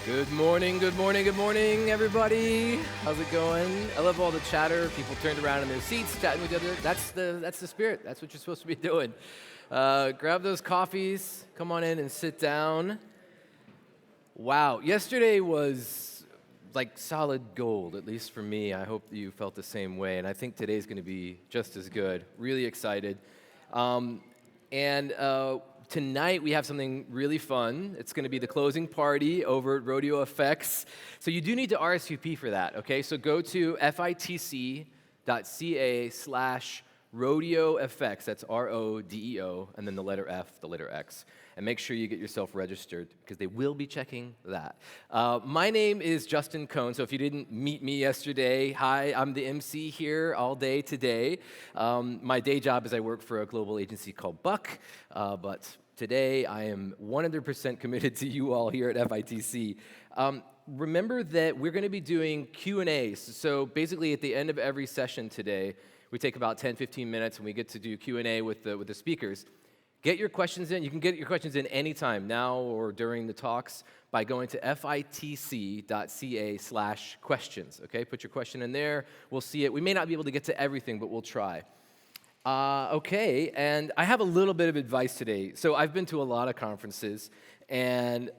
Good morning, good morning, good morning, everybody. How's it going? I love all the chatter. People turned around in their seats, chatting with each other. That's the spirit. That's what you're supposed to be doing. Grab those coffees. Come on in and sit down. Wow, yesterday was like solid gold, at least for me. I hope you felt the same way, and I think today's going to be just as good. Really excited. Tonight we have something really fun. It's going to be the closing party over at Rodeo FX. So you do need to RSVP for that, okay? So go to fitc.ca/RodeoFX. That's RODEO, and then the letter F, the letter X. And make sure you get yourself registered because they will be checking that. My name is Justin Cohn, so if you didn't meet me yesterday, hi, I'm the MC here all day today. My day job is I work for a global agency called Buck, but today I am 100% committed to you all here at FITC. Remember that we're going to be doing Q&As. So basically at the end of every session today, we take about 10, 15 minutes and we get to do Q&A with the speakers. Get your questions in. You can get your questions in anytime, now or during the talks, by going to fitc.ca/questions, okay? Put your question in there. We'll see it. We may not be able to get to everything, but we'll try. Okay, and I have a little bit of advice today. So I've been to a lot of conferences, and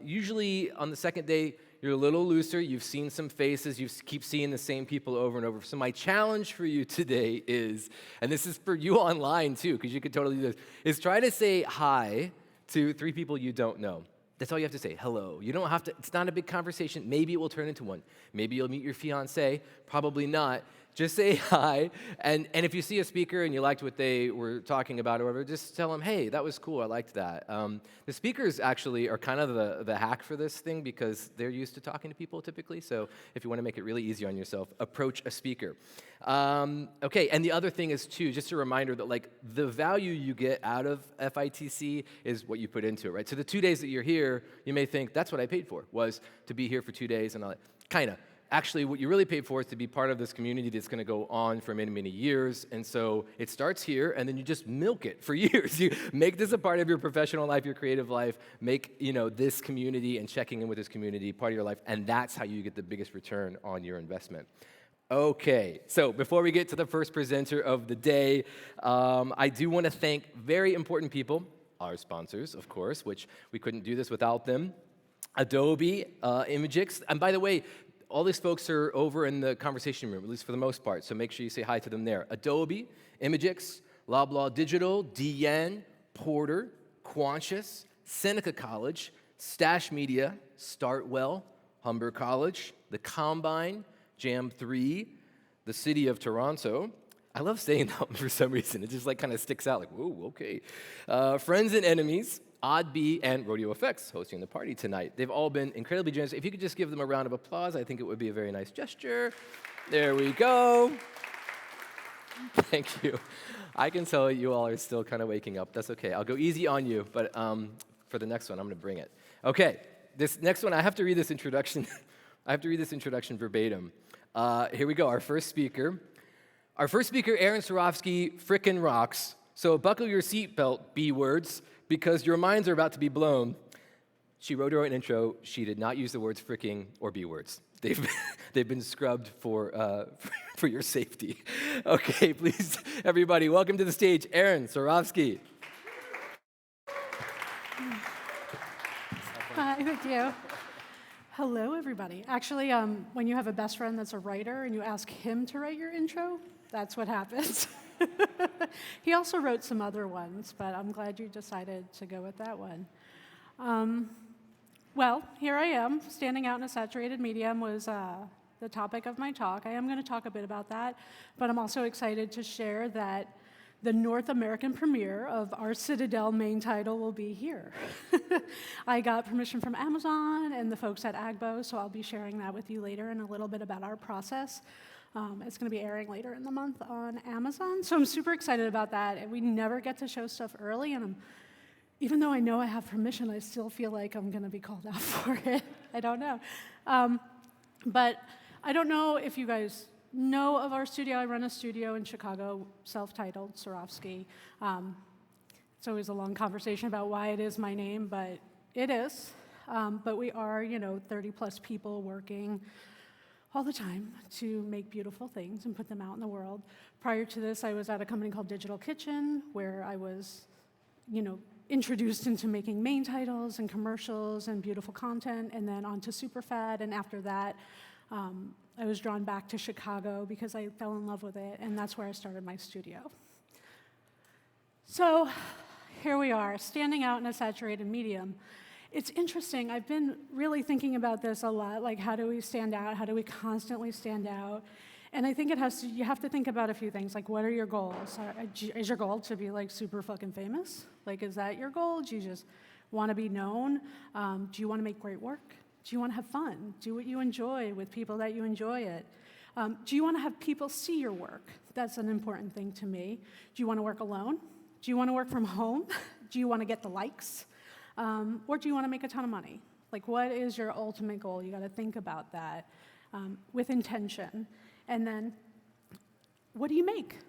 usually on the second day, you're a little looser, you've seen some faces, you keep seeing the same people over and over. So my challenge for you today is, and this is for you online too, because you could totally do this, is try to say hi to 3 people you don't know. That's all you have to say, hello. You don't have to, it's not a big conversation. Maybe it will turn into one. Maybe you'll meet your fiance, probably not. Just say hi, and if you see a speaker and you liked what they were talking about or whatever, just tell them, hey, that was cool, I liked that. The speakers actually are kind of the hack for this thing because they're used to talking to people typically, so if you want to make it really easy on yourself, approach a speaker. Okay, and the other thing is too, just a reminder that like the value you get out of FITC is what you put into it, right? So the 2 days that you're here, you may think, that's what I paid for, was to be here for 2 days and all that. Kind of. Actually, what you really paid for is to be part of this community that's going to go on for many, many years. And so it starts here, and then you just milk it for years. You make this a part of your professional life, your creative life. Make this community and checking in with this community part of your life, and that's how you get the biggest return on your investment. Okay, so before we get to the first presenter of the day, I do want to thank very important people, our sponsors, of course, which we couldn't do this without them. Adobe, Imagix, and by the way, all these folks are over in the conversation room, at least for the most part, so make sure you say hi to them there. Adobe, Imagix, Loblaw Digital, DN, Porter, Quantius, Seneca College, Stash Media, Startwell, Humber College, The Combine, Jam 3, the City of Toronto. I love saying that one for some reason. It just like kind of sticks out like, whoa, okay. Friends and Enemies, Odd B, and Rodeo FX hosting the party tonight. They've all been incredibly generous. If you could just give them a round of applause, I think it would be a very nice gesture. There we go. Thank you. I can tell you all are still kind of waking up. That's okay. I'll go easy on you, but for the next one, I'm going to bring it. Okay, this next one, I have to read this introduction. I have to read this introduction verbatim. Here we go. Our first speaker, Erin Sarofsky, frickin' rocks. So buckle your seatbelt, B-words, because your minds are about to be blown. She wrote her own intro. She did not use the words fricking or B-words. They've been scrubbed for your safety. Okay, please, everybody, welcome to the stage, Erin Sarofsky. Hi, thank you. Hello, everybody. Actually, when you have a best friend that's a writer and you ask him to write your intro, that's what happens. He also wrote some other ones, but I'm glad you decided to go with that one. Well, here I am. Standing out in a saturated medium was the topic of my talk. I am going to talk a bit about that, but I'm also excited to share that the North American premiere of our Citadel main title will be here. I got permission from Amazon and the folks at Agbo, so I'll be sharing that with you later and a little bit about our process. It's going to be airing later in the month on Amazon, so I'm super excited about that. We never get to show stuff early, and even though I know I have permission, I still feel like I'm going to be called out for it. I don't know. But I don't know if you guys know of our studio. I run a studio in Chicago, self-titled, Sarofsky. It's always a long conversation about why it is my name, but it is. but we are, 30 plus people working all the time to make beautiful things and put them out in the world. Prior to this, I was at a company called Digital Kitchen, where I was, introduced into making main titles and commercials and beautiful content, and then onto Superfad. And after that, I was drawn back to Chicago because I fell in love with it, and that's where I started my studio. So here we are, standing out in a saturated medium. It's interesting. I've been really thinking about this a lot, like how do we stand out? How do we constantly stand out? And I think you have to think about a few things, like what are your goals? Is your goal to be like super fucking famous? Like, is that your goal? Do you just want to be known? Do you want to make great work? Do you want to have fun? Do what you enjoy with people that you enjoy it? Do you want to have people see your work? That's an important thing to me. Do you want to work alone? Do you want to work from home? Do you want to get the likes? Or do you want to make a ton of money? Like, what is your ultimate goal? You got to think about that with intention. And then, what do you make?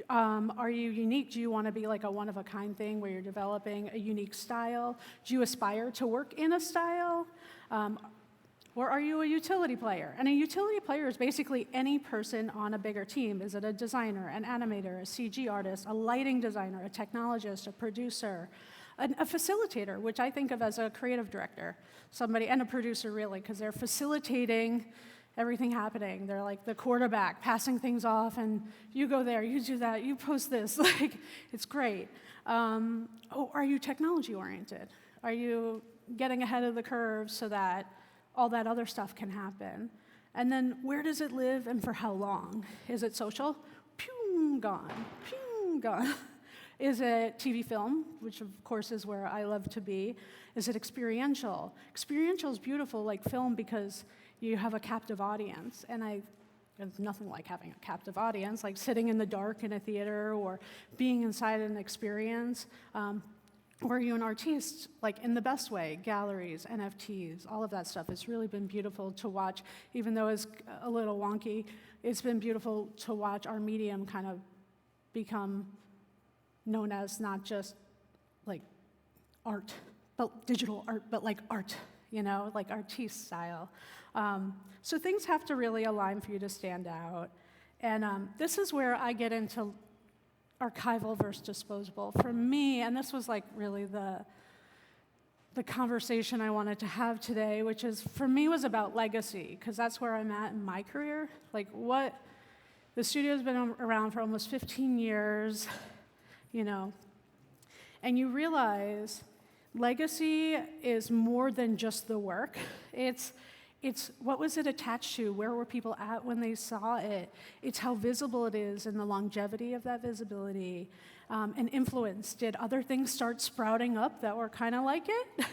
Are you unique? Do you want to be like a one-of-a-kind thing where you're developing a unique style? Do you aspire to work in a style? Or are you a utility player? And a utility player is basically any person on a bigger team. Is it a designer, an animator, a CG artist, a lighting designer, a technologist, a producer, a facilitator, which I think of as a creative director, somebody, and a producer really, because they're facilitating everything happening. They're like the quarterback, passing things off, and you go there, you do that, you post this, like, it's great. Are you technology oriented? Are you getting ahead of the curve so that all that other stuff can happen? And then where does it live and for how long? Is it social? Pew, gone, pew, gone. Is it TV film, which of course is where I love to be? Is it experiential? Experiential is beautiful like film because you have a captive audience, and there's nothing like having a captive audience, like sitting in the dark in a theater or being inside an experience. Or are you an artist, like in the best way, galleries, NFTs, all of that stuff. It's really been beautiful to watch, even though it's a little wonky, it's been beautiful to watch our medium kind of become known as not just like art, but digital art, but like art, like artiste style. So things have to really align for you to stand out. And this is where I get into archival versus disposable. For me, and this was like really the conversation I wanted to have today, which is, for me, was about legacy, because that's where I'm at in my career. Like the studio's been around for almost 15 years, and you realize legacy is more than just the work. It's what was it attached to? Where were people at when they saw it? It's how visible it is and the longevity of that visibility and influence. Did other things start sprouting up that were kind of like it?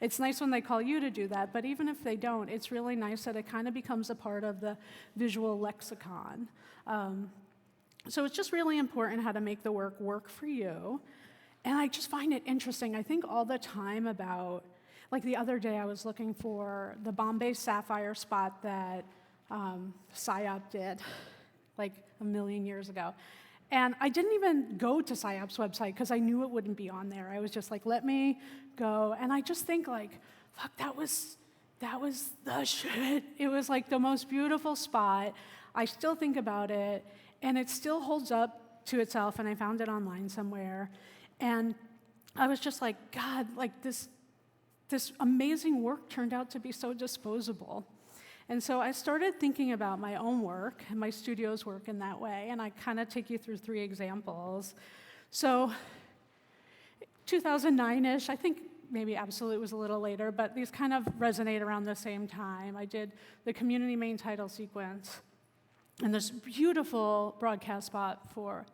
It's nice when they call you to do that, but even if they don't, it's really nice that it kind of becomes a part of the visual lexicon. So it's just really important how to make the work for you. And I just find it interesting. I think all the time about, like the other day I was looking for the Bombay Sapphire spot that PSYOP did like a million years ago. And I didn't even go to PSYOP's website because I knew it wouldn't be on there. I was just like, let me go. And I just think like, fuck, that was the shit. It was like the most beautiful spot. I still think about it, and it still holds up to itself, and I found it online somewhere. And I was just like, God, like this amazing work turned out to be so disposable. And so I started thinking about my own work and my studio's work in that way, and I kind of take you through 3 examples. So 2009-ish, I think maybe Absolute was a little later, but these kind of resonate around the same time. I did the community main title sequence and this beautiful broadcast spot for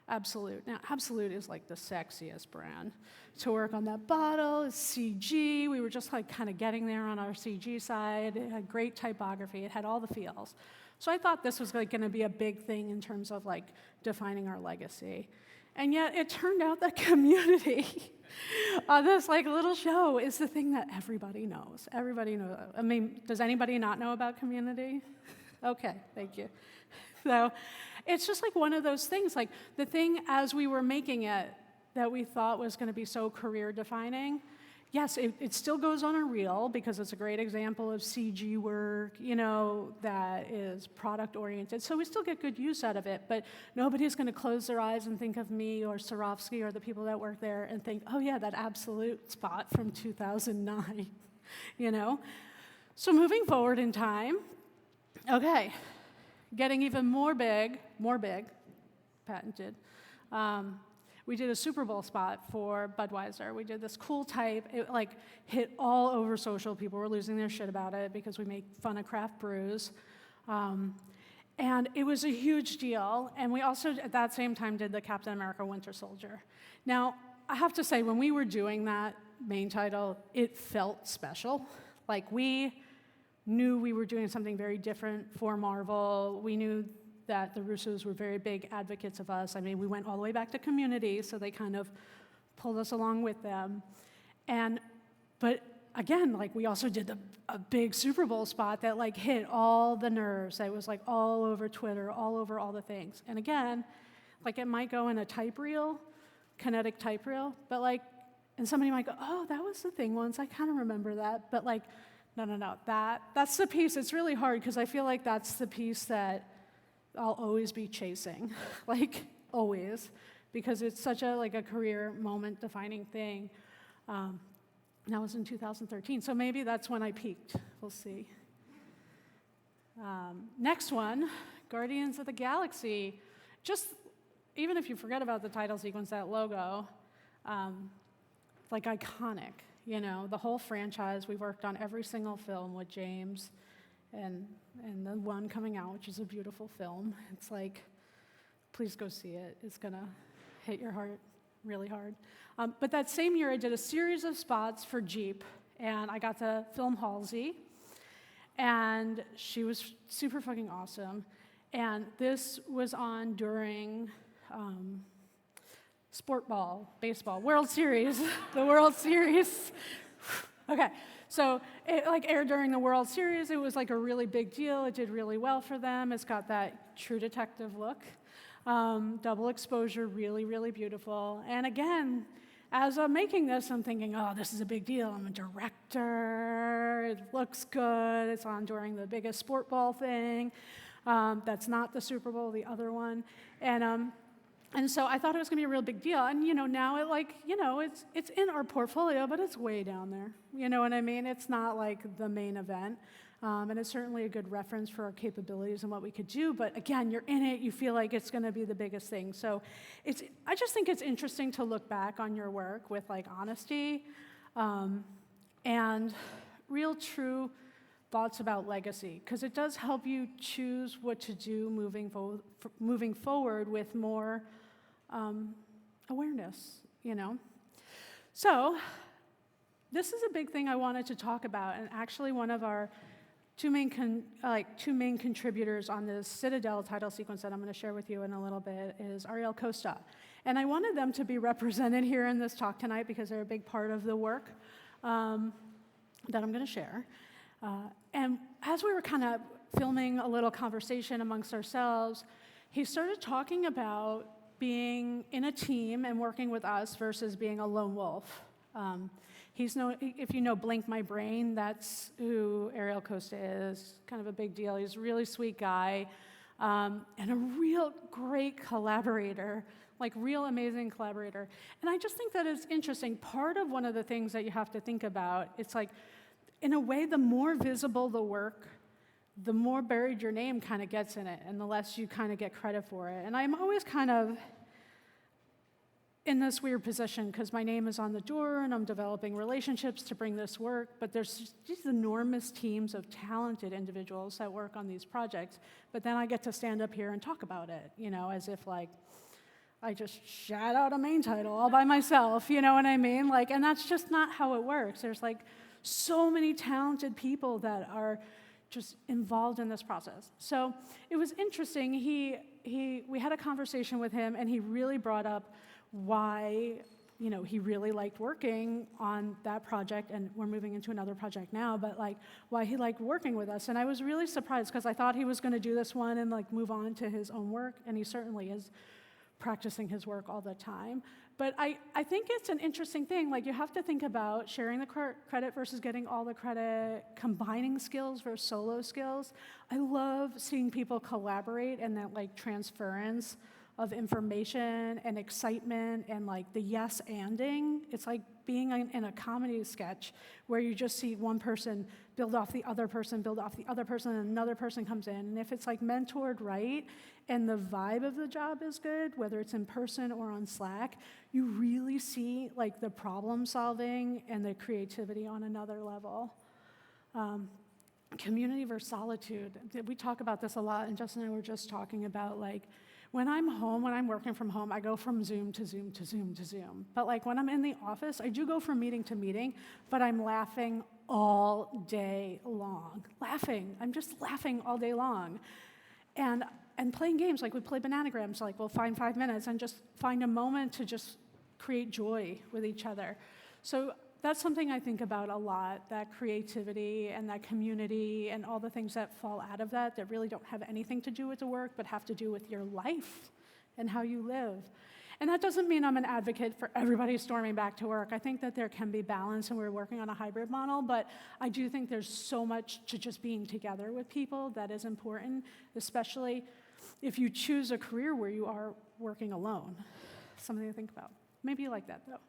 Absolute. Now, Absolute is like the sexiest brand. To work on that bottle, it's CG. We were just like kind of getting there on our CG side. It had great typography. It had all the feels. So I thought this was like going to be a big thing in terms of like defining our legacy. And yet it turned out that Community, this like little show, is the thing that everybody knows. Everybody knows. I mean, does anybody not know about Community? Okay, thank you. So it's just like one of those things, like the thing as we were making it that we thought was going to be so career defining yes, it still goes on a reel because it's a great example of CG work, that is product-oriented. So we still get good use out of it, but nobody's going to close their eyes and think of me or Sarofsky or the people that work there and think, oh yeah, that Absolute spot from 2009, So moving forward in time, okay, getting even more big, patented. We did a Super Bowl spot for Budweiser. We did this cool type. It hit all over social. People were losing their shit about it because we make fun of craft brews. And it was a huge deal. And we also, at that same time, did the Captain America Winter Soldier. Now, I have to say, when we were doing that main title, it felt special. We knew we were doing something very different for Marvel. We knew that the Russos were very big advocates of us. I mean, we went all the way back to Community, so they kind of pulled us along with them. But again, we also did a big Super Bowl spot that hit all the nerves. It was all over Twitter, all over all the things. And again, it might go in a type reel, kinetic type reel, but and somebody might go, oh, that was the thing once. I kind of remember that. But no, that's the piece. It's really hard because I feel like that's the piece that I'll always be chasing, always, because it's such a career moment-defining thing. That was in 2013, so maybe that's when I peaked. We'll see. Next one, Guardians of the Galaxy. Just, even if you forget about the title sequence, that logo, iconic, the whole franchise. We worked on every single film with James, and the one coming out, which is a beautiful film. It's please go see it. It's going to hit your heart really hard. But that same year, I did a series of spots for Jeep, and I got to film Halsey, and she was super fucking awesome. And this was on during sport ball, baseball, World Series, the World Series. Okay. So it aired during the World Series. It was a really big deal. It did really well for them. It's got that True Detective look. Double exposure, really, really beautiful. And again, as I'm making this, I'm thinking, oh, this is a big deal. I'm a director. It looks good. It's on during the biggest sport ball thing. That's not the Super Bowl, the other one. And so I thought it was going to be a real big deal. And, now it's in our portfolio, but it's way down there. You know what I mean? It's not the main event. And it's certainly a good reference for our capabilities and what we could do. But again, you're in it. You feel like it's going to be the biggest thing. So I just think it's interesting to look back on your work with honesty and real, true thoughts about legacy, because it does help you choose what to do moving forward with more awareness, So this is a big thing I wanted to talk about, and actually one of our two main contributors on this Citadel title sequence that I'm going to share with you in a little bit is Ariel Costa. And I wanted them to be represented here in this talk tonight because they're a big part of the work that I'm going to share. And as we were kind of filming a little conversation amongst ourselves, he started talking about being in a team and working with us versus being a lone wolf. If you know Blink My Brain, that's who Ariel Costa is. Kind of a big deal. He's a really sweet guy and a real great collaborator, real amazing collaborator. And I just think that it's interesting. Part of one of the things that you have to think about, it's in a way, the more visible the work, the more buried your name kind of gets in it, and the less you kind of get credit for it. And I'm always kind of in this weird position because my name is on the door and I'm developing relationships to bring this work, but there's these enormous teams of talented individuals that work on these projects, but then I get to stand up here and talk about it, as if I just shout out a main title all by myself, you know what I mean? And that's just not how it works. There's so many talented people that are just involved in this process. So it was interesting. We had a conversation with him, and he really brought up why he really liked working on that project, and we're moving into another project now, but why he liked working with us. And I was really surprised because I thought he was going to do this one and move on to his own work, and he certainly is practicing his work all the time. But I think it's an interesting thing. Like, you have to think about sharing the credit versus getting all the credit, combining skills versus solo skills. I love seeing people collaborate and that, like, transference of information and excitement and, like, the yes-anding. It's like being in a comedy sketch where you just see one person build off the other person, build off the other person, and another person comes in. And if it's, like, mentored right and the vibe of the job is good, whether it's in person or on Slack, you really see, like, the problem solving and the creativity on another level. Community versus solitude. We talk about this a lot, and Justin and I were just talking about, like, when I'm home, when I'm working from home, I go from Zoom to Zoom to Zoom to Zoom. But, like, when I'm in the office, I do go from meeting to meeting, but I'm laughing all day long. Laughing. I'm just laughing all day long. And playing games, like we play Bananagrams, like we'll find 5 minutes and just find a moment to just create joy with each other. So that's something I think about a lot, that creativity and that community and all the things that fall out of that really don't have anything to do with the work, but have to do with your life and how you live. And that doesn't mean I'm an advocate for everybody storming back to work. I think that there can be balance, and we're working on a hybrid model, but I do think there's so much to just being together with people that is important, especially if you choose a career where you are working alone. Something to think about. Maybe you like that, though.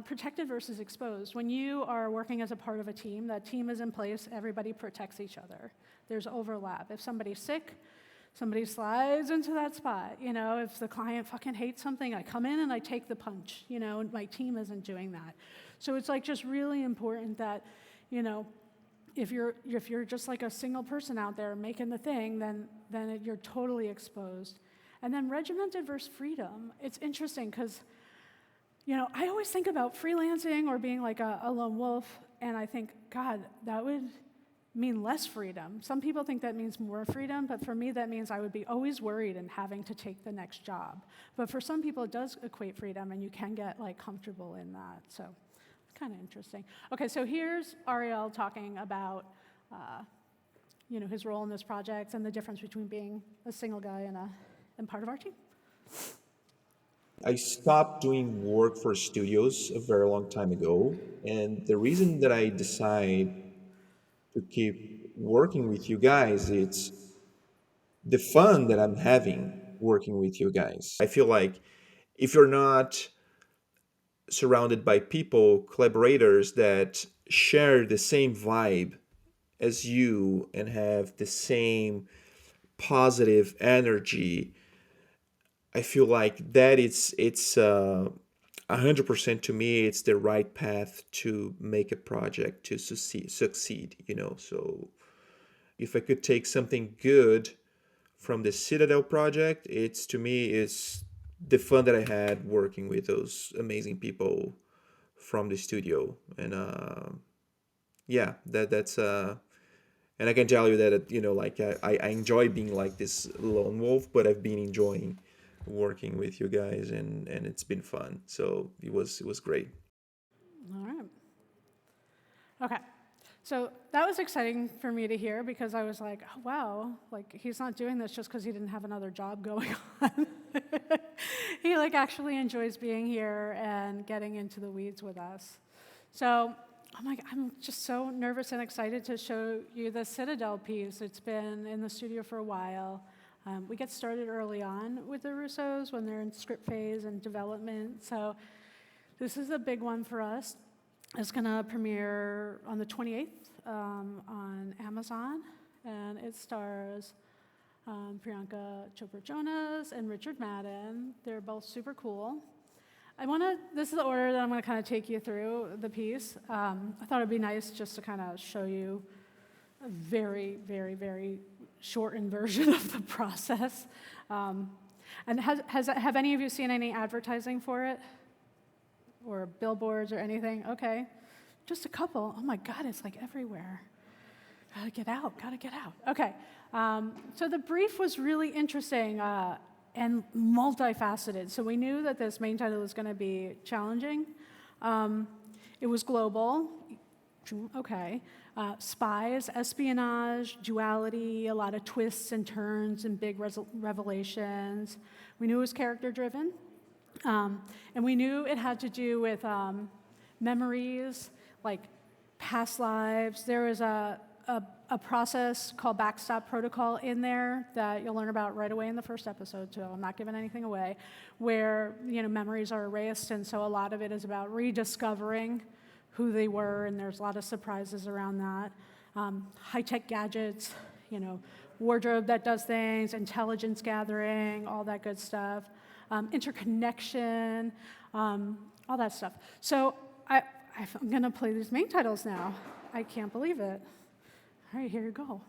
Protected versus exposed. When you are working as a part of a team, that team is in place, everybody protects each other. There's overlap. If somebody's sick, somebody slides into that spot. You know, if the client fucking hates something, I come in and I take the punch. You know, my team isn't doing that. So it's, like, just really important that, you know, if you're just like a single person out there making the thing, then you're totally exposed. And then regimented versus freedom. It's interesting because, you know, I always think about freelancing or being like a lone wolf, and I think, God, that would mean less freedom. Some people think that means more freedom, but for me that means I would be always worried and having to take the next job. But for some people it does equate freedom, and you can get, like, comfortable in that. So it's kind of interesting. Okay, so here's Ariel talking about you know, his role in this project and the difference between being a single guy and part of our team. I stopped doing work for studios a very long time ago, and the reason that I decided to keep working with you guys, it's the fun that I'm having working with you guys. I feel like if you're not surrounded by people, collaborators that share the same vibe as you and have the same positive energy, I feel like that it's 100% to me. It's the right path to make a project to succeed. You know, so if I could take something good from the Citadel project, it's to me is the fun that I had working with those amazing people from the studio, and yeah, that's and I can tell you that you know, like I enjoy being like this lone wolf, but I've been enjoying working with you guys, and it's been fun. So it was great. All right. Okay. So that was exciting for me to hear, because I was like, oh, wow, like, he's not doing this just because he didn't have another job going on. He, like, actually enjoys being here and getting into the weeds with us. So I'm just so nervous and excited to show you the Citadel piece. It's been in the studio for a while. We get started early on with the Russos when they're in script phase and development. So this is a big one for us. It's going to premiere on the 28th on Amazon, and it stars Priyanka Chopra Jonas and Richard Madden. They're both super cool. This is the order that I'm going to kind of take you through the piece. I thought it'd be nice just to kind of show you a very, very, very shortened version of the process. And have any of you seen any advertising for it? Or billboards or anything? Okay. Just a couple. Oh my God, it's like everywhere. Gotta get out. Okay. So the brief was really interesting and multifaceted. So we knew that this main title was going to be challenging. It was global. Okay. Spies, espionage, duality, a lot of twists and turns and big revelations. We knew it was character-driven. And we knew it had to do with memories, like past lives. There was a process called backstop protocol in there that you'll learn about right away in the first episode, so I'm not giving anything away, where memories are erased, and so a lot of it is about rediscovering who they were, and there's a lot of surprises around that. High-tech gadgets, wardrobe that does things, intelligence gathering, all that good stuff, interconnection, all that stuff. So I'm going to play these main titles now. I can't believe it. All right, here you go.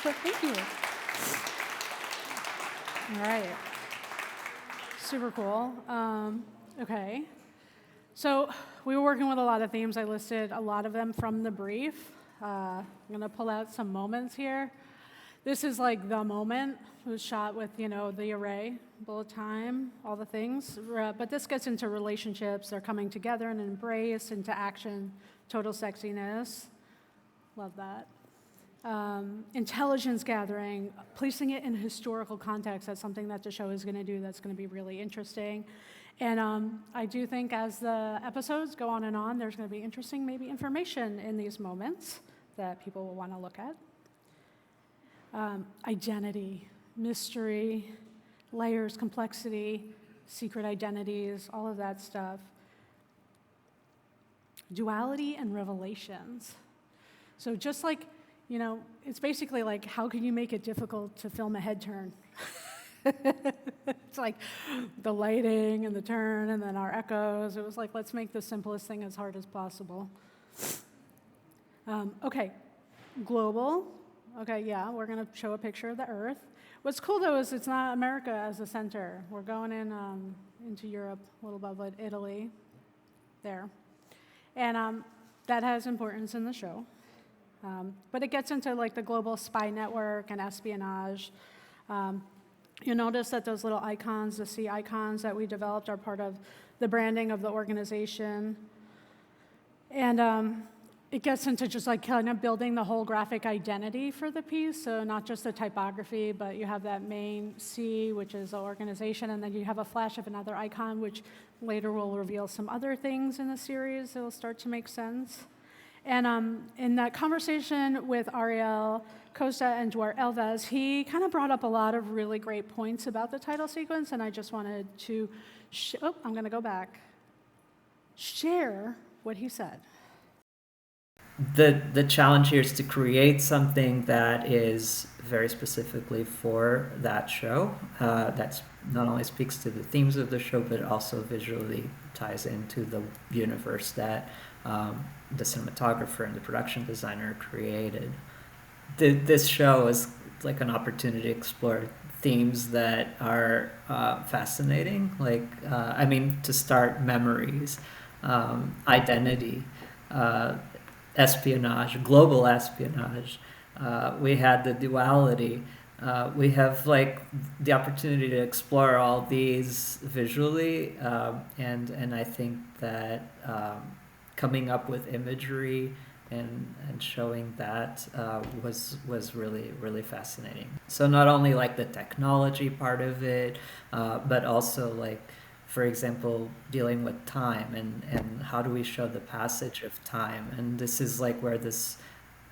Thank you. All right. Super cool. Okay. So we were working with a lot of themes. I listed a lot of them from the brief. I'm going to pull out some moments here. This is like the moment. It was shot with, the array, bullet time, all the things. But this gets into relationships. They're coming together and embrace, into action, total sexiness. Love that. Intelligence gathering, placing it in historical context. That's something that the show is going to do that's going to be really interesting. And I do think as the episodes go on, there's going to be interesting, maybe information in these moments that people will want to look at. Identity, mystery, layers, complexity, secret identities, all of that stuff. Duality and revelations. So just like, it's basically like, how can you make it difficult to film a head turn? It's like the lighting and the turn and then our echoes. It was like, let's make the simplest thing as hard as possible. Okay, global. Okay, yeah, we're going to show a picture of the Earth. What's cool, though, is it's not America as the center. We're going into Europe, a little above it, Italy, there. And that has importance in the show. But it gets into like the global spy network and espionage. You'll notice that those little icons, the C icons that we developed, are part of the branding of the organization. And it gets into just like kind of building the whole graphic identity for the piece. So not just the typography, but you have that main C, which is the organization, and then you have a flash of another icon, which later will reveal some other things in the series that will start to make sense. And in that conversation with Ariel Costa and Duarte Elvez, he kind of brought up a lot of really great points about the title sequence, and I just wanted to, I'm going to go back, share what he said. The challenge here is to create something that is very specifically for that show, that not only speaks to the themes of the show, but also visually ties into the universe that the cinematographer and the production designer created. This show is like an opportunity to explore themes that are fascinating, to start memories, identity, espionage, global espionage. We had the duality. We have like the opportunity to explore all these visually, and I think that coming up with imagery and showing that was really, really fascinating. So not only like the technology part of it, but also like for example, dealing with time and how do we show the passage of time. And this is like where this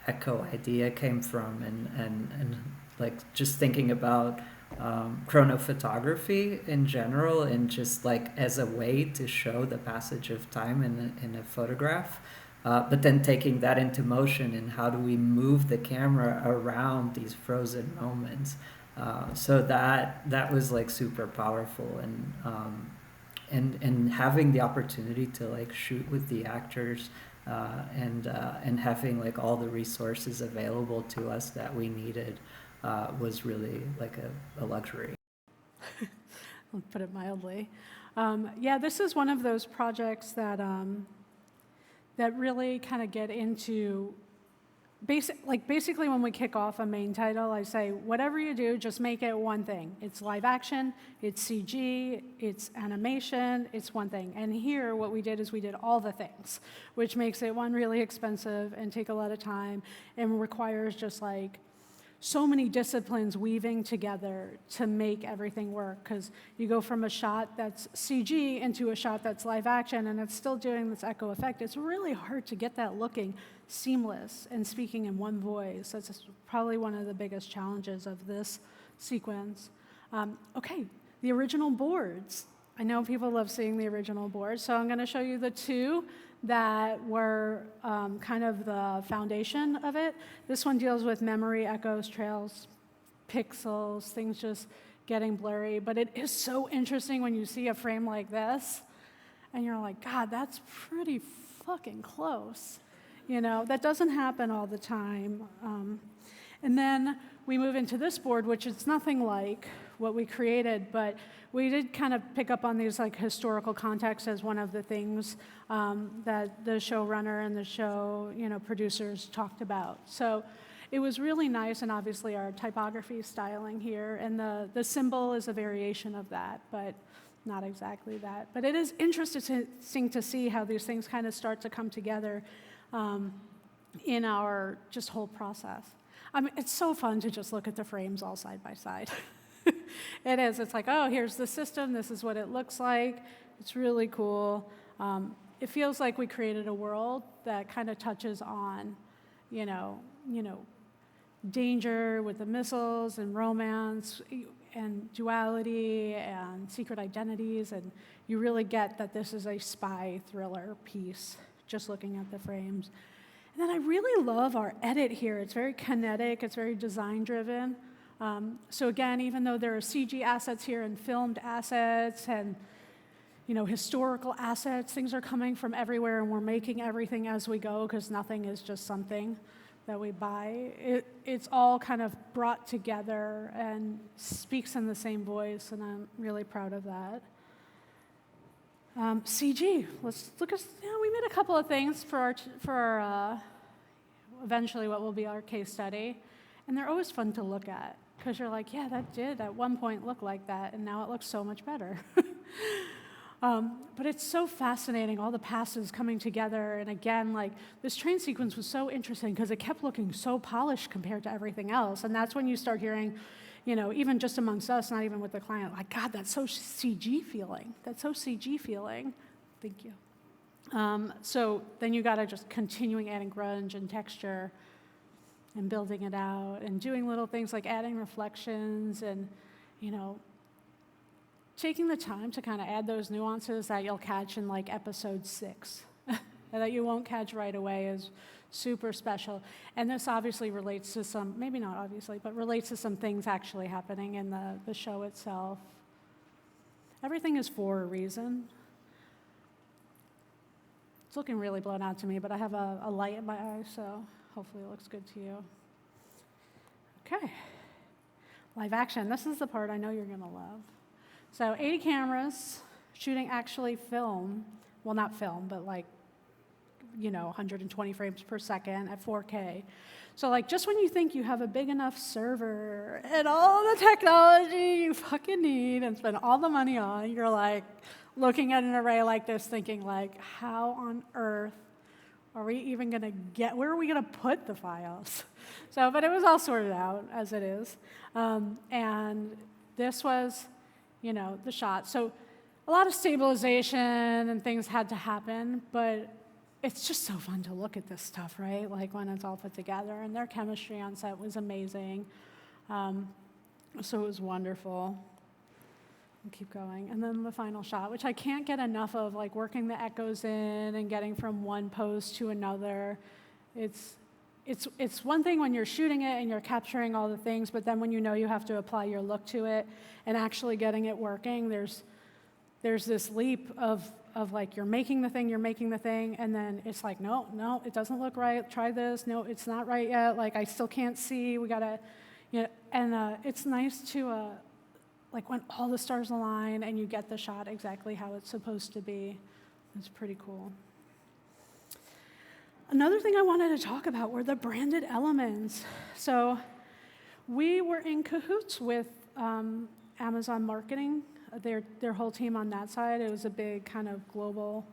echo idea came from, and like just thinking about chronophotography in general, and just like as a way to show the passage of time in a photograph. But then taking that into motion, and how do we move the camera around these frozen moments? So that was like super powerful, and having the opportunity to like shoot with the actors, and having like all the resources available to us that we needed was really like a luxury. I'll put it mildly. Yeah, this is one of those projects that that really kind of get into basically when we kick off a main title, I say, whatever you do, just make it one thing. It's live action, it's CG, it's animation, it's one thing. And here, what we did is we did all the things, which makes it, one, really expensive and take a lot of time, and requires just like so many disciplines weaving together to make everything work, because you go from a shot that's CG into a shot that's live action, and it's still doing this echo effect. It's really hard to get that looking seamless and speaking in one voice. That's probably one of the biggest challenges of this sequence. Okay, the original boards. I know people love seeing the original boards, so I'm going to show you the two that were kind of the foundation of it. This one deals with memory, echoes, trails, pixels, things just getting blurry. But it is so interesting when you see a frame like this, and you're like, God, that's pretty fucking close. You know, that doesn't happen all the time. And then we move into this board, which is nothing like what we created, but we did kind of pick up on these like historical contexts as one of the things that the showrunner and the show, producers talked about. So it was really nice, and obviously our typography styling here, and the symbol is a variation of that, but not exactly that. But it is interesting to see how these things kind of start to come together in our just whole process. I mean, it's so fun to just look at the frames all side by side. It is. It's like, oh, here's the system. This is what it looks like. It's really cool. It feels like we created a world that kind of touches on, danger with the missiles and romance and duality and secret identities, and you really get that this is a spy thriller piece just looking at the frames. And then I really love our edit here. It's very kinetic. It's very design-driven. So again, even though there are CG assets here and filmed assets and historical assets, things are coming from everywhere, and we're making everything as we go, because nothing is just something that we buy. It's all kind of brought together and speaks in the same voice, and I'm really proud of that. CG. Let's look at. We made a couple of things for our eventually what will be our case study, and they're always fun to look at, because you're like, yeah, that did at one point look like that, and now it looks so much better. But it's so fascinating, all the passes coming together, and again, like this train sequence was so interesting because it kept looking so polished compared to everything else, and that's when you start hearing, even just amongst us, not even with the client, like, God, that's so CG feeling. That's so CG feeling. Thank you. So then you got to just continuing adding grunge and texture and building it out and doing little things like adding reflections and, taking the time to kind of add those nuances that you'll catch in like episode 6 and that you won't catch right away is super special. And this obviously relates to some, maybe not obviously, but relates to some things actually happening in the show itself. Everything is for a reason. It's looking really blown out to me, but I have a light in my eye, so hopefully it looks good to you. Okay. Live action. This is the part I know you're going to love. So 80 cameras shooting actually film, well, not film, but like, 120 frames per second at 4K. So like just when you think you have a big enough server and all the technology you fucking need and spend all the money on, you're like looking at an array like this thinking like, how on earth are we even gonna where are we gonna put the files? So, but it was all sorted out as it is. And this was, the shot. So a lot of stabilization and things had to happen, but it's just so fun to look at this stuff, right? Like when it's all put together, and their chemistry on set was amazing. So it was wonderful. I'll keep going. And then the final shot, which I can't get enough of, like working the echoes in and getting from one pose to another. It's one thing when you're shooting it and you're capturing all the things, but then when you know you have to apply your look to it and actually getting it working, there's this leap of like you're making the thing, and then it's like, no, it doesn't look right. Try this. No, it's not right yet. Like I still can't see. We gotta, and it's nice to like when all the stars align and you get the shot exactly how it's supposed to be. It's pretty cool. Another thing I wanted to talk about were the branded elements. So we were in cahoots with Amazon marketing, their whole team on that side. It was a big kind of global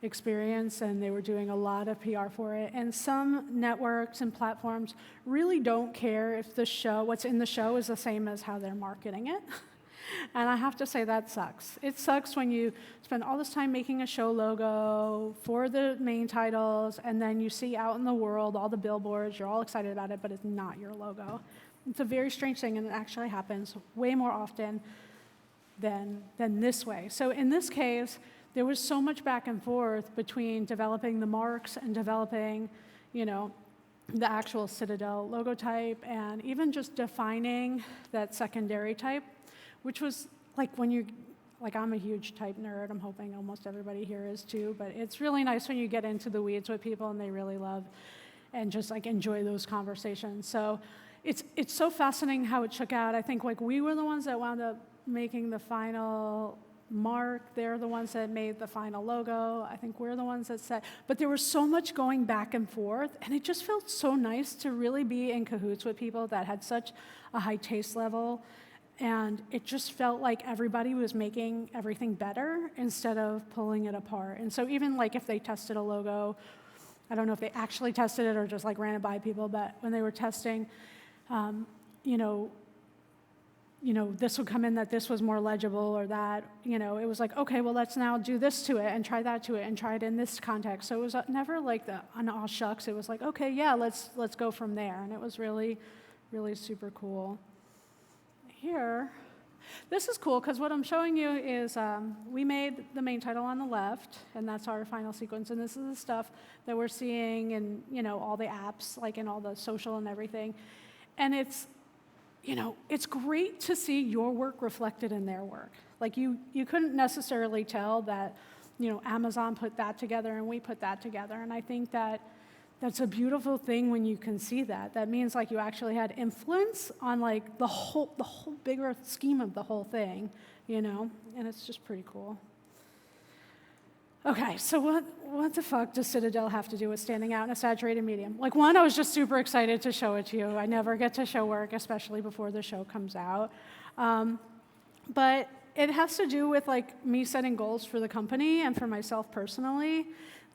experience, and they were doing a lot of PR for it. And some networks and platforms really don't care if what's in the show is the same as how they're marketing it. And I have to say that sucks. It sucks when you spend all this time making a show logo for the main titles, and then you see out in the world all the billboards, you're all excited about it, but it's not your logo. It's a very strange thing, and it actually happens way more often than this way. So in this case, there was so much back and forth between developing the marks and developing, the actual Citadel logo type, and even just defining that secondary type, which was like I'm a huge type nerd. I'm hoping almost everybody here is too, but it's really nice when you get into the weeds with people and they really love and just like enjoy those conversations. So it's so fascinating how it shook out. I think like we were the ones that wound up making the final mark. They're the ones that made the final logo. I think we're the ones that set, but there was so much going back and forth, and it just felt so nice to really be in cahoots with people that had such a high taste level. And it just felt like everybody was making everything better instead of pulling it apart. And so even like if they tested a logo, I don't know if they actually tested it or just like ran it by people, but when they were testing, this would come in that this was more legible or that, it was like, okay, well, let's now do this to it and try that to it and try it in this context. So it was never like an aw shucks. It was like, okay, yeah, let's go from there. And it was really, really super cool. Here, this is cool because what I'm showing you is we made the main title on the left, and that's our final sequence, and this is the stuff that we're seeing in all the apps, like in all the social and everything. And it's great to see your work reflected in their work. Like you couldn't necessarily tell that Amazon put that together and we put that together, and I think that's a beautiful thing when you can see that. That means like you actually had influence on like the whole bigger scheme of the whole thing, and it's just pretty cool. Okay, so what the fuck does Citadel have to do with standing out in a saturated medium? Like one, I was just super excited to show it to you. I never get to show work, especially before the show comes out. But it has to do with like me setting goals for the company and for myself personally.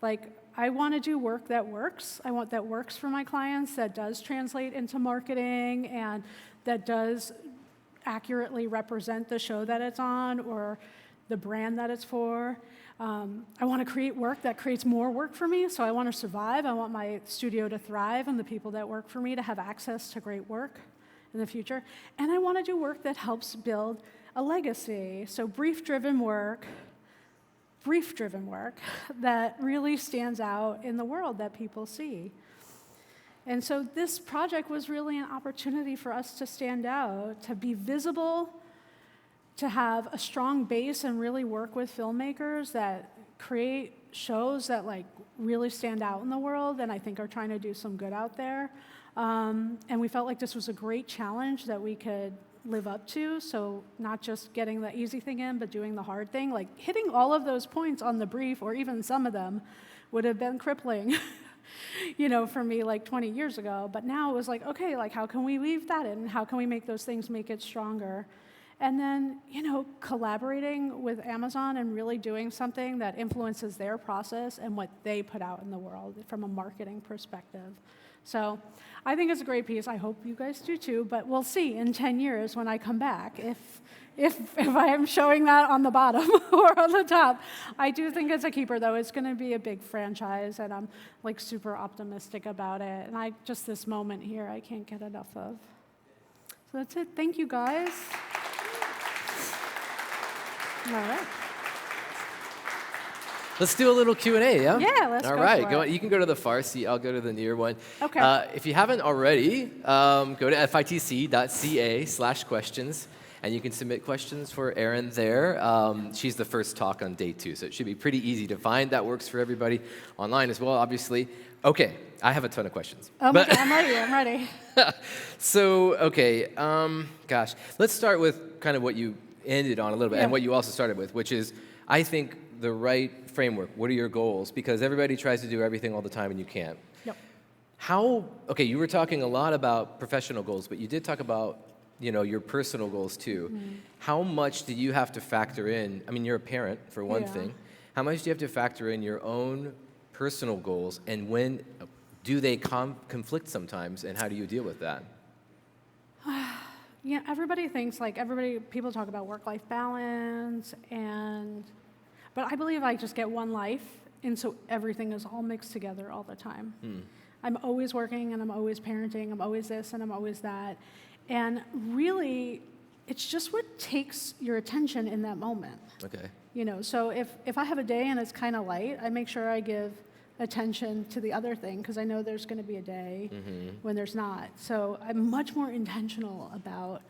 Like I want to do work that works. I want that works for my clients, that does translate into marketing, and that does accurately represent the show that it's on or the brand that it's for. I want to create work that creates more work for me, so I want to survive. I want my studio to thrive and the people that work for me to have access to great work in the future. And I want to do work that helps build a legacy, so brief-driven work that really stands out in the world that people see. And so this project was really an opportunity for us to stand out, to be visible, to have a strong base and really work with filmmakers that create shows that like really stand out in the world and I think are trying to do some good out there. And we felt like this was a great challenge that we could live up to, so not just getting the easy thing in, but doing the hard thing. Like hitting all of those points on the brief, or even some of them, would have been crippling, for me like 20 years ago. But now it was like, okay, like how can we weave that in? How can we make those things make it stronger? And then, collaborating with Amazon and really doing something that influences their process and what they put out in the world from a marketing perspective. So I think it's a great piece. I hope you guys do too, but we'll see in 10 years when I come back if I am showing that on the bottom or on the top. I do think it's a keeper, though. It's going to be a big franchise, and I'm super optimistic about it. And just this moment here, I can't get enough of. So that's it. Thank you, guys. All right. Let's do a little Q&A, yeah? Yeah, let's All go right, for it. you can go to the far seat. I'll go to the near one. Okay. If you haven't already, go to fitc.ca/questions, and you can submit questions for Erin there. She's the first talk on day 2, so it should be pretty easy to find. That works for everybody online as well, obviously. Okay, I have a ton of questions. Oh my God, I'm ready. So, okay, gosh. Let's start with kind of what you ended on a little bit, and what you also started with, which is, I think, the right framework. What are your goals? Because everybody tries to do everything all the time, and you can't. Yep. Okay, you were talking a lot about professional goals, but you did talk about, your personal goals too. Mm-hmm. How much do you have to factor in? I mean, you're a parent, for one thing. How much do you have to factor in your own personal goals, and when do they conflict sometimes, and how do you deal with that? Everybody thinks, people talk about work-life balance, but I believe I just get one life, and so everything is all mixed together all the time. I'm always working, and I'm always parenting, I'm always this, and I'm always that. And really, it's just what takes your attention in that moment. Okay. So if I have a day and it's kind of light, I make sure I give attention to the other thing, because I know there's going to be a day when there's not. So I'm much more intentional about,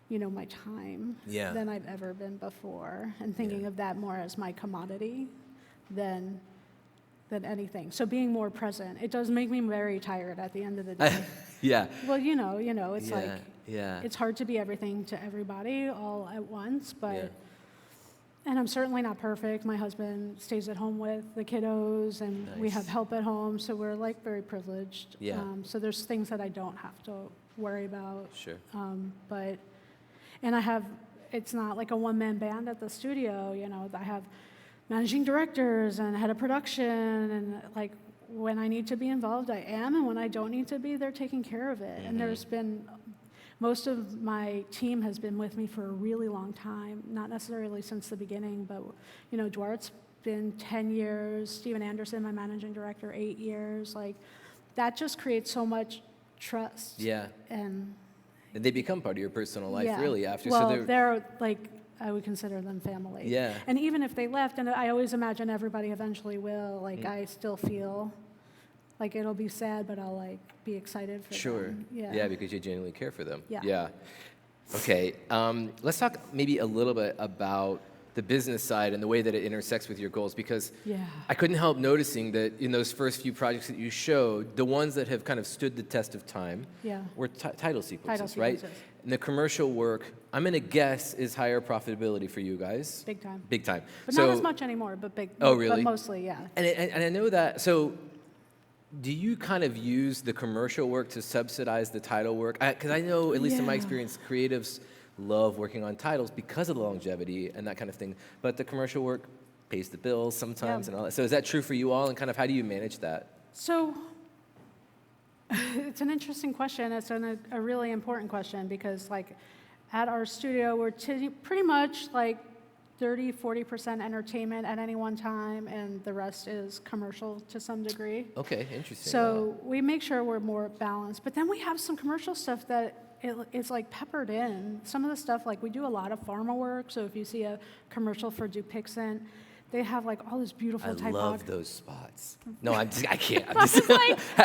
my time than I've ever been before, and thinking of that more as my commodity than anything. So being more present. It does make me very tired at the end of the day. Yeah. Well, it's it's hard to be everything to everybody all at once, but and I'm certainly not perfect. My husband stays at home with the kiddos, and we have help at home, so we're very privileged. Yeah. So there's things that I don't have to worry about. Sure. And it's not like a one-man band at the studio. I have managing directors and head of production, and when I need to be involved, I am, and when I don't need to be, they're taking care of it. And there's been most of my team has been with me for a really long time, not necessarily since the beginning, but Dwart's been 10 years, Steven Anderson, my managing director, 8 years. That just creates so much trust. Yeah. And they become part of your personal life, really, after. Well, so they're I would consider them family. Yeah. And even if they left, and I always imagine everybody eventually will, I still feel it'll be sad, but I'll be excited for them. Yeah, because you genuinely care for them. Yeah. Okay. Let's talk maybe a little bit about the business side and the way that it intersects with your goals, because I couldn't help noticing that in those first few projects that you showed, the ones that have kind of stood the test of time were title sequences, right? And the commercial work, I'm going to guess, is higher profitability for you guys. Big time. Big time. But not as much anymore, but big. Oh, really? But mostly, yeah. And I know that, so do you kind of use the commercial work to subsidize the title work? Because I know, at least in my experience, creatives love working on titles because of the longevity and that kind of thing. But the commercial work pays the bills sometimes and all that. So is that true for you all? And kind of how do you manage that? So it's an interesting question. It's a really important question, because at our studio, we're pretty much 30-40% entertainment at any one time, and the rest is commercial to some degree. Okay, interesting. So we make sure we're more balanced. But then we have some commercial stuff that it's peppered in. Some of the stuff, we do a lot of pharma work. So if you see a commercial for Dupixent, they have all this beautiful typography. I love those spots. No, I can't.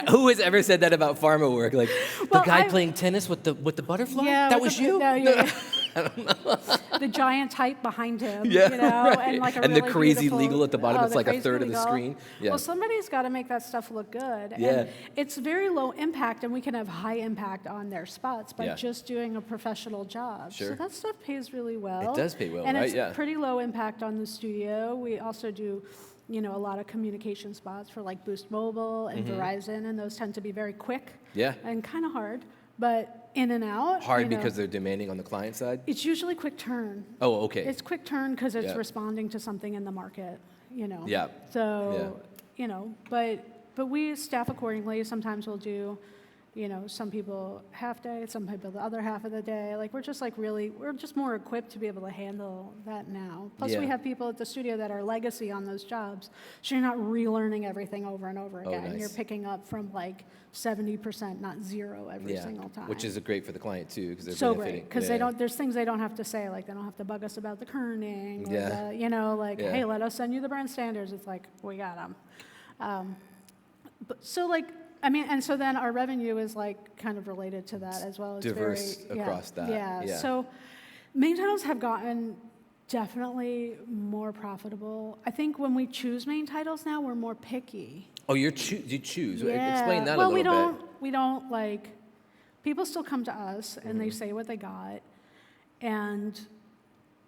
Who has ever said that about pharma work? The guy playing tennis with the butterfly? Yeah, that was you? No. I don't know. The giant type behind him, right. and and really the crazy beautiful, legal at the bottom. It's a third of the legal. screen. Yeah. Well, somebody's got to make that stuff look good. Yeah. And it's very low impact, and we can have high impact on their spots by just doing a professional job. Sure. So that stuff pays really well. It does pay well, and right? it's pretty low impact on the studio. We also do a lot of communication spots for Boost Mobile and Verizon, and those tend to be very quick and kind of hard. but in and out. Hard because they're demanding on the client side? It's usually quick turn. Oh, okay. It's quick turn because it's Yeah. responding to something in the market, Yeah. So, but we staff accordingly. Sometimes we'll do, some people half day, some people the other half of the day. Like we're just we're just more equipped to be able to handle that now. Plus we Yeah. have people at the studio that are legacy on those jobs. So you're not relearning everything over and over again. nice. You're picking up from like 70%, not 0 every single time. Which is great for the client too, because they're So benefiting. great, because there's things they don't have to say, like they don't have to bug us about the kerning, or Yeah. hey, Yeah. let us send you the brand standards. It's like, we got them. And so then our revenue is like kind of related to that as well. It's diverse very, across that. Yeah. Yeah. So main titles have gotten definitely more profitable. I think when we choose main titles now, we're more picky. Oh, you choose. Yeah. Explain that well, a little bit. we don't like, people still come to us and they say what they got, and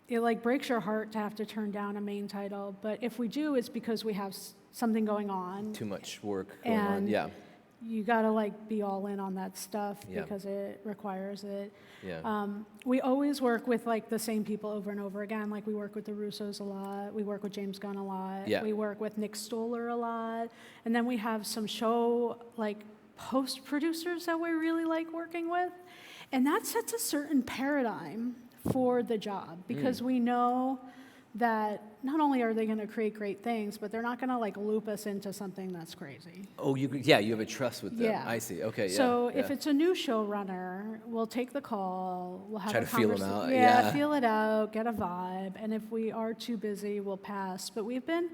it like breaks your heart to have to turn down a main title. But if we do, it's because we have something going on. Too much work going on. And Yeah. You gotta like be all in on that stuff Yeah. because it requires it. Yeah. We always work with like the same people over and over again. Like we work with the Russos a lot. We work with James Gunn a lot. Yeah. We work with Nick Stoller a lot. And then we have some show like post producers that we really like working with. And that sets a certain paradigm for the job because we know that not only are they going to create great things, but they're not going to like loop us into something that's crazy. Oh, you have a trust with them. Yeah. I see. Okay. Yeah. So yeah. if it's a new showrunner, we'll take the call. We'll have Try a to feel 'em conversation. out, Yeah, yeah. feel it out, get a vibe, and if we are too busy, we'll pass. But we've been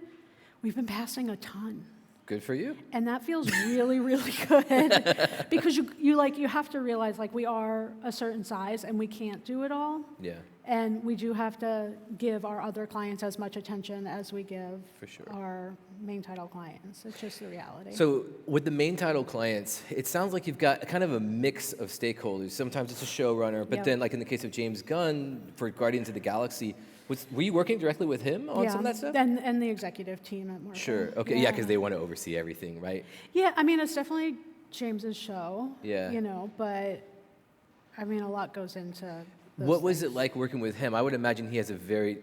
passing a ton. Good for you. And that feels really, really good because you have to realize like we are a certain size and we can't do it all. Yeah. And we do have to give our other clients as much attention as we give For sure. our main title clients. It's just the reality. So with the main title clients, it sounds like you've got kind of a mix of stakeholders. Sometimes it's a showrunner, but Yep. then like in the case of James Gunn for Guardians of the Galaxy, were you working directly with him on some of that stuff? And the executive team at Marvel. Sure. Okay. Yeah, because they want to oversee everything, right? Yeah, I mean, it's definitely James's show. Yeah. But I mean, a lot goes into those What was things. it like working with him? I would imagine he has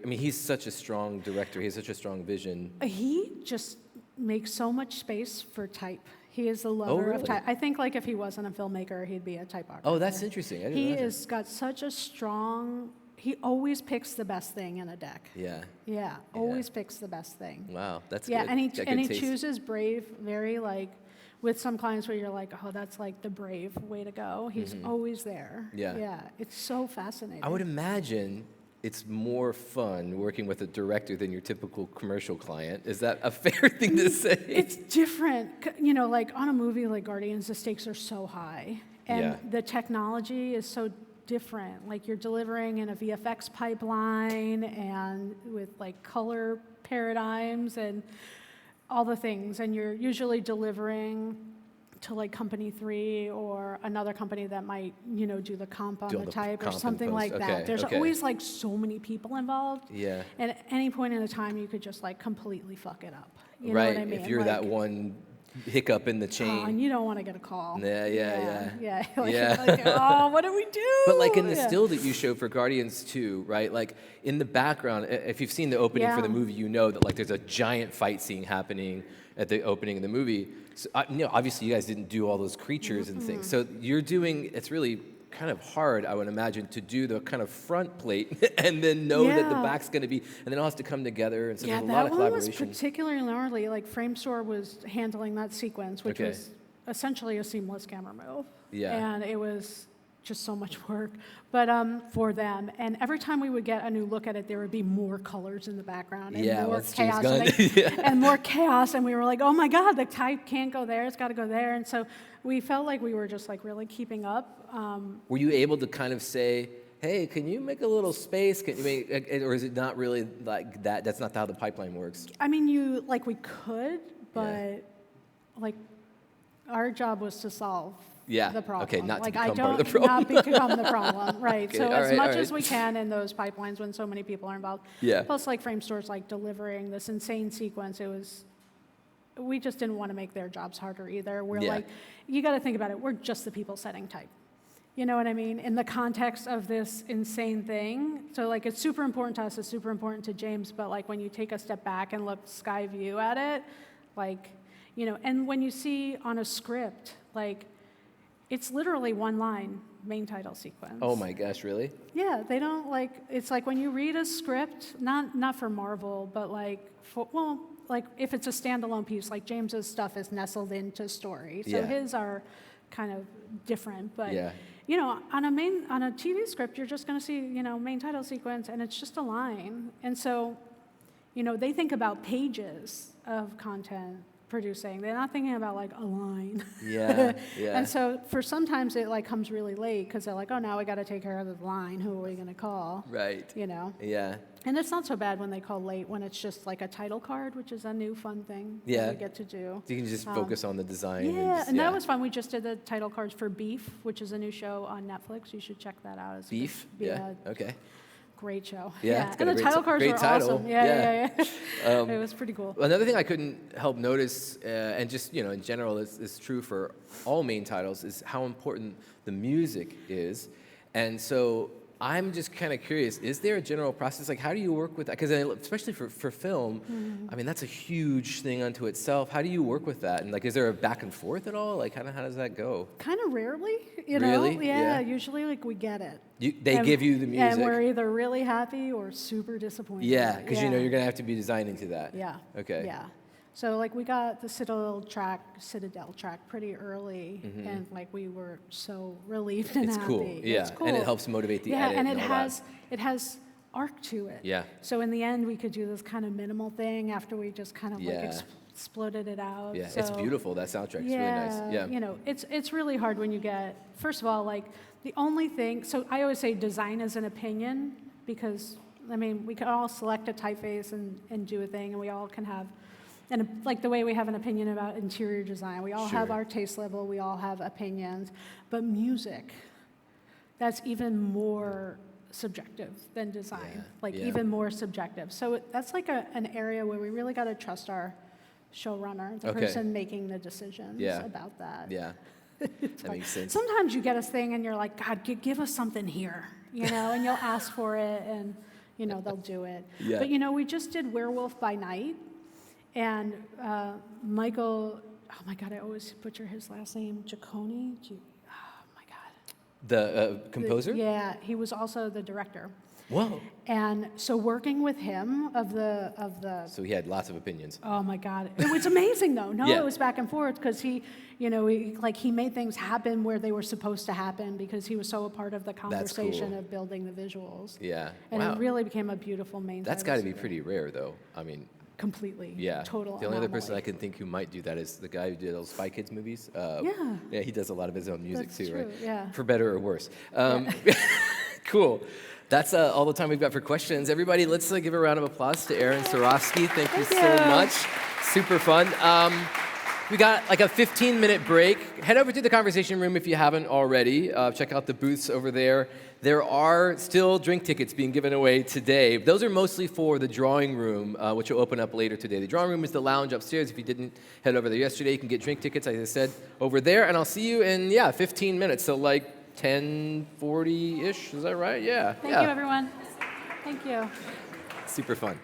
he's such a strong director. He has such a strong vision. He just makes so much space for type. He is the lover of really? type. I think like if he wasn't a filmmaker, he'd be a typographer. Oh, that's interesting. I didn't He realize has got such a strong. He always picks the best thing in a deck. that. Yeah. Yeah, always picks the best thing. Wow, that's Yeah, good. and he Got and good he taste. chooses brave, very like, with some clients where you're like, oh, that's like the brave way to go. He's always there. Yeah. Yeah, it's so fascinating. I would imagine it's more fun working with a director than your typical commercial client. Is that a fair thing to say? It's different. Like on a movie like Guardians, the stakes are so high. And Yeah. the technology is so different. Like you're delivering in a VFX pipeline and with like color paradigms and all the things. And you're usually delivering to like company 3 or another company that might, do the comp on Do all the the type or comp and something post. like Okay, that. There's okay. always like so many people involved. Yeah. And at any point in the time, you could just like completely fuck it up. You right. know what I mean? If you're that Like, one hiccup in the oh, chain. and you don't want to get a call. Yeah. Yeah. Like, Yeah. like, oh, what do we do? But like in the Yeah. still that you showed for Guardians 2, right? Like in the background, if you've seen the opening for the Yeah. movie, you know that like there's a giant fight scene happening at the opening of the movie. So, obviously you guys didn't do all those creatures and things. So you're doing, it's really kind of hard, I would imagine, to do the kind of front plate and then know that the Yeah. back's going to be, and then it all has to come together. And so Yeah, there's a lot that of one was collaboration. particularly gnarly. Like Framestore was handling that sequence, which Okay. was essentially a seamless camera move. Yeah. And it was just so much work, but for them. And every time we would get a new look at it, there would be more colors in the background and Yeah, more well, it's James chaos, Gunn. and, and more chaos. And we were like, oh my God, the type can't go there; it's got to go there. And so we felt like we were just like really keeping up. Were you able to kind of say, hey, can you make a little space? Can you make, or is it not really like that? That's not how the pipeline works. I mean, we could, but like our job was to solve Yeah. the problem. Okay, not to like become I don't part of the problem. not become the problem, right? Okay, So all as right, much all as right. we can in those pipelines when so many people are involved. Yeah. Plus, like Framestore's like delivering this insane sequence. We just didn't want to make their jobs harder either. We're Yeah. like, you got to think about it. We're just the people setting type. You know what I mean? In the context of this insane thing. So like it's super important to us, it's super important to James, but like when you take a step back and look sky view at it, like, you know, and when you see on a script, like it's literally one line, main title sequence. Oh my gosh, really? Yeah, they don't like, it's like when you read a script, not for Marvel, but like, like if it's a standalone piece, like James's stuff is nestled into story. So Yeah. his are kind of different, but Yeah. you know, on a TV script, you're just going to see, you know, main title sequence, and it's just a line. And so, you know, they think about pages of content producing. They're not thinking about like a line. Yeah, yeah. And so for sometimes it like comes really late because they're like, oh, now we got to take care of the line. Who are we going to call? Right. You know. Yeah. And it's not so bad when they call late, when it's just like a title card, which is a new fun thing Yeah. that we get to do. You can just focus on the design. Yeah, just, and that was fun. We just did the title cards for Beef, which is a new show on Netflix. You should check that out. It's a Beef? good- Yeah. Okay. Great show. Yeah, it's got and a the great title cards great were title. awesome. Yeah. It was pretty cool. Another thing I couldn't help notice, and just, you know, in general, is true for all main titles, is how important the music is. And so I'm just kind of curious, is there a general process? Like, how do you work with that? Because especially for film, I mean, that's a huge thing unto itself. How do you work with that? And, like, is there a back and forth at all? Like, how does that go? Kind of rarely, you know? Really? Yeah, Yeah. usually, like, we get it. They And- give you the music? And we're either really happy or super disappointed. Yeah, because you know you're going to have to be designing to that. Yeah. Okay. Yeah. So like we got the Citadel track pretty early, and like we were so relieved and It's happy. cool. Yeah. It's cool. And it helps motivate the yeah, edit. and all that. it has arc to it. Yeah. So in the end, we could do this kind of minimal thing after we just kind of like Yeah. exploded it out. Yeah, So, it's beautiful. That soundtrack is yeah, really nice. Yeah. you know, it's really hard when you get, first of all, like the only thing, so I always say design is an opinion because, I mean, we can all select a typeface and do a thing, and we all can have, and like the way we have an opinion about interior design, we all have Sure. our taste level, we all have opinions, but music, that's even more subjective than design, Yeah, like yeah. even more subjective. So that's like an area where we really got to trust our showrunner, the Okay. person making the decisions Yeah. about that. Yeah. That makes sense. Sometimes you get a thing and you're like, God, give us something here, you know, and you'll ask for it and, you know, they'll do it. Yeah. But, you know, we just did Werewolf by Night, and Michael, oh my God, I always butcher his last name, Giacone? Oh my God. The composer? Yeah, he was also the director. Whoa. And so working with him of the So he had lots of opinions. oh my God, it was amazing though. No, Yeah. it was back and forth because he, you know, he made things happen where they were supposed to happen because he was so a part of the conversation cool. of building the visuals. Yeah. And Wow. it really became a beautiful main. That's title got to be sequence. pretty rare, though. I mean, Completely. yeah. Total. The only other person I anomaly. can think who might do that is the guy who did those Spy Kids movies. Yeah. Yeah, he does a lot of his own music That's too, true, right? yeah. For better or worse. Cool. That's all the time we've got for questions. Everybody, let's give a round of applause to Erin Sarofsky. Thank you so you. much. Super fun. We got like a 15-minute break. Head over to the conversation room if you haven't already. Check out the booths over there. There are still drink tickets being given away today. Those are mostly for the drawing room, which will open up later today. The drawing room is the lounge upstairs. If you didn't head over there yesterday, you can get drink tickets, as I said, over there. And I'll see you in, 15 minutes. So like 10:40-ish, is that right? Yeah. Thank you, everyone. Thank you. Super fun.